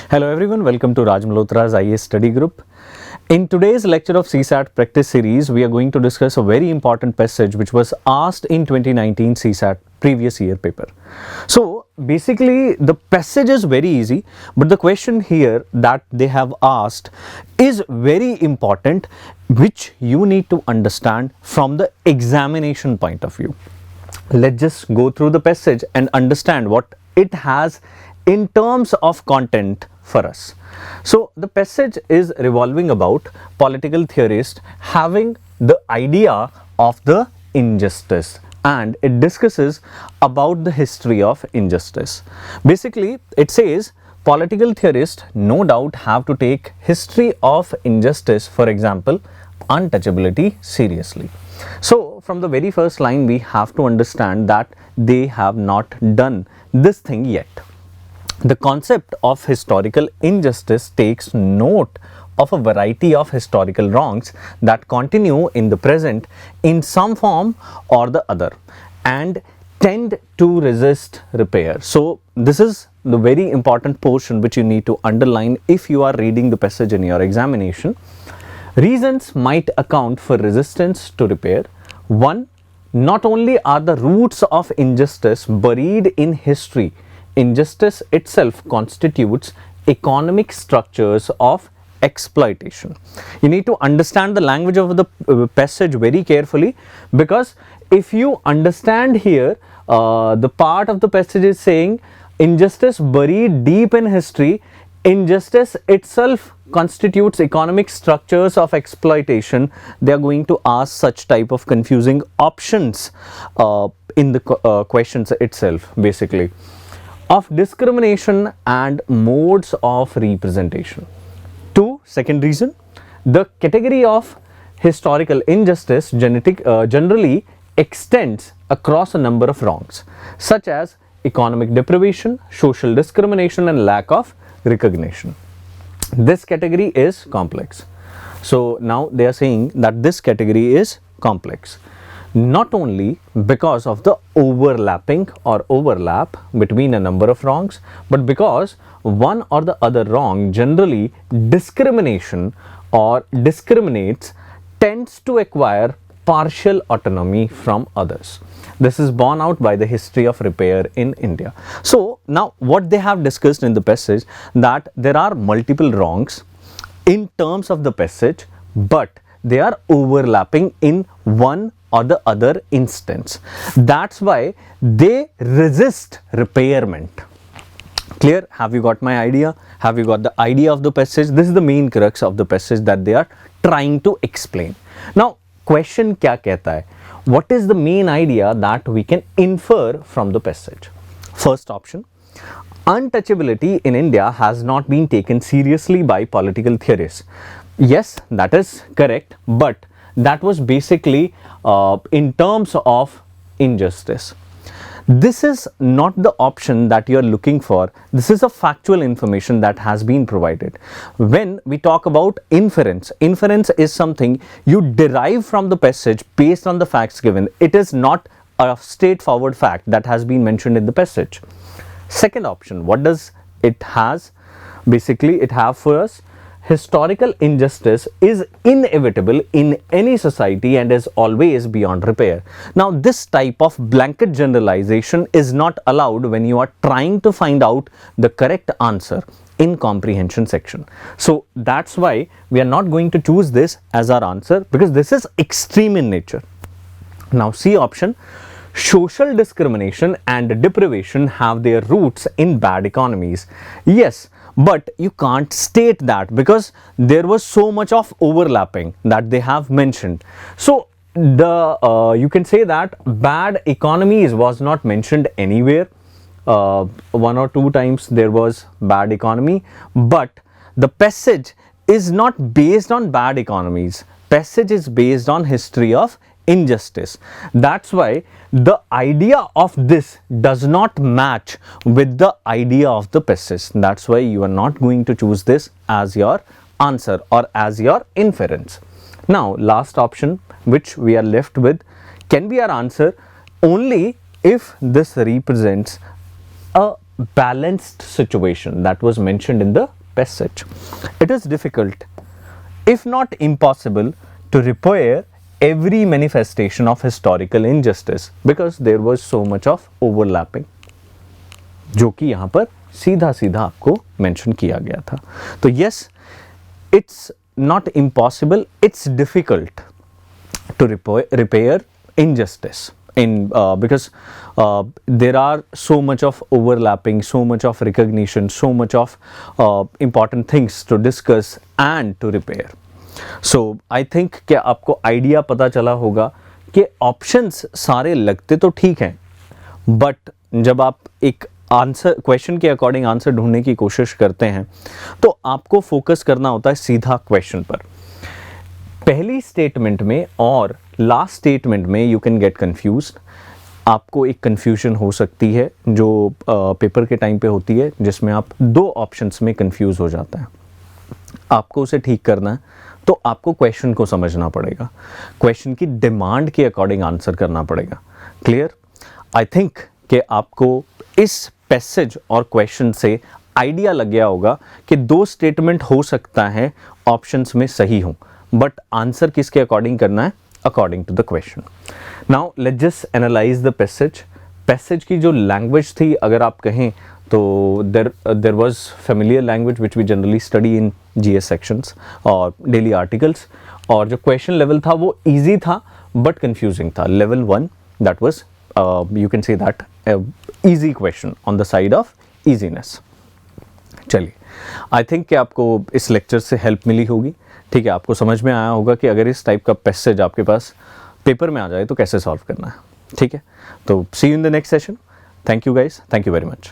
Hello everyone, welcome to Malhotra's IAS study group. In today's lecture of CSAT practice series, we are going to discuss a very important passage which was asked in 2019 CSAT previous year paper. So basically the passage is very easy, but the question here that they have asked is very important, which you need to understand from the examination point of view. Let's just go through the passage and understand what it has in terms of content for us. So the passage is revolving about political theorists having the idea of the injustice, and it discusses about the history of injustice. Basically it says political theorists no doubt have to take history of injustice, for example untouchability, seriously. So from the very first line we have to understand that they have not done this thing yet. The concept of historical injustice takes note of a variety of historical wrongs that continue in the present in some form or the other and tend to resist repair. So this is the very important portion which you need to underline if you are reading the passage in your examination. Reasons might account for resistance to repair. 1. Not only are the roots of injustice buried in history, injustice itself constitutes economic structures of exploitation. You need to understand the language of the passage very carefully, because if you understand here, the part of the passage is saying injustice buried deep in history, injustice itself constitutes economic structures of exploitation. They are going to ask such type of confusing options in the questions itself, basically. Of discrimination and modes of representation. 2. Second reason, the category of historical injustice generally extends across a number of wrongs such as economic deprivation, social discrimination and lack of recognition. This category is complex. So now they are saying that this category is complex, not only because of the overlapping or overlap between a number of wrongs, but because one or the other wrong, generally discrimination or discriminates, tends to acquire partial autonomy from others. This is borne out by the history of repair in India. So now what they have discussed in the passage, that there are multiple wrongs in terms of the passage, but they are overlapping in one or the other instance. That's why they resist repairment. Clear? Have you got my idea? Have you got the idea of the passage? This is the main crux of the passage that they are trying to explain. Now question kya kehta hai? What is the main idea that we can infer from the passage? First option, untouchability in India has not been taken seriously by political theorists. Yes, that is correct, but that was basically in terms of injustice. This is not the option that you are looking for. This is a factual information that has been provided. When we talk about inference, inference is something you derive from the passage based on the facts given. It is not a straightforward fact that has been mentioned in the passage. Second option, what does it has? Basically it have for us, historical injustice is inevitable in any society and is always beyond repair. Now this type of blanket generalization is not allowed when you are trying to find out the correct answer in comprehension section. So that's why we are not going to choose this as our answer, because this is extreme in nature. Now C option, social discrimination and deprivation have their roots in bad economies. Yes, but you can't state that because there was so much of overlapping that they have mentioned. So the you can say that bad economies was not mentioned anywhere. 1 or 2 times there was bad economy, but the passage is not based on bad economies. Passage is based on history of injustice. That's why the idea of this does not match with the idea of the passage. That's why you are not going to choose this as your answer or as your inference. Now last option which we are left with can be our answer only if this represents a balanced situation that was mentioned in the passage. It is difficult, if not impossible, to repair every manifestation of historical injustice because there was so much of overlapping, जो कि यहाँ पर सीधा सीधा आपको mention किया गया था. तो yes, it's not impossible, it's difficult to repair injustice because there are so much of overlapping, so much of recognition, so much of important things to discuss and to repair. So I think कि आपको idea पता चला होगा कि options सारे लगते तो ठीक हैं, बट जब आप एक आंसर क्वेश्चन के अकॉर्डिंग आंसर ढूंढने की कोशिश करते हैं तो आपको फोकस करना होता है सीधा क्वेश्चन पर. पहली स्टेटमेंट में और लास्ट स्टेटमेंट में यू कैन गेट कंफ्यूज्ड. आपको एक कंफ्यूजन हो सकती है जो पेपर के टाइम पे होती है, जिसमें आप दो ऑप्शंस में कंफ्यूज हो जाता है. आपको उसे ठीक करना है तो आपको क्वेश्चन को समझना पड़ेगा, क्वेश्चन की डिमांड के अकॉर्डिंग आंसर करना पड़ेगा. क्लियर? आई थिंक कि आपको इस पैसेज और क्वेश्चन से आइडिया लग गया होगा कि दो स्टेटमेंट हो सकता है ऑप्शंस में सही हो, बट आंसर किसके अकॉर्डिंग करना है? According to the question. Now let's just analyse the passage. Passage की जो लैंग्वेज थी, अगर आप कहें तो there was familiar language which we generally study in GS sections और डेली आर्टिकल्स, और जो क्वेश्चन लेवल था वो ईजी था बट कंफ्यूजिंग था. Level 1 that was you can say that easy question on the side of easiness. चलिए, I think कि आपको इस लेक्चर से हेल्प मिली होगी. ठीक है, आपको समझ में आया होगा कि अगर इस टाइप का पैसेज आपके पास पेपर में आ जाए तो कैसे सॉल्व करना है. ठीक है, तो see you in the next session. Thank you guys, thank you very much.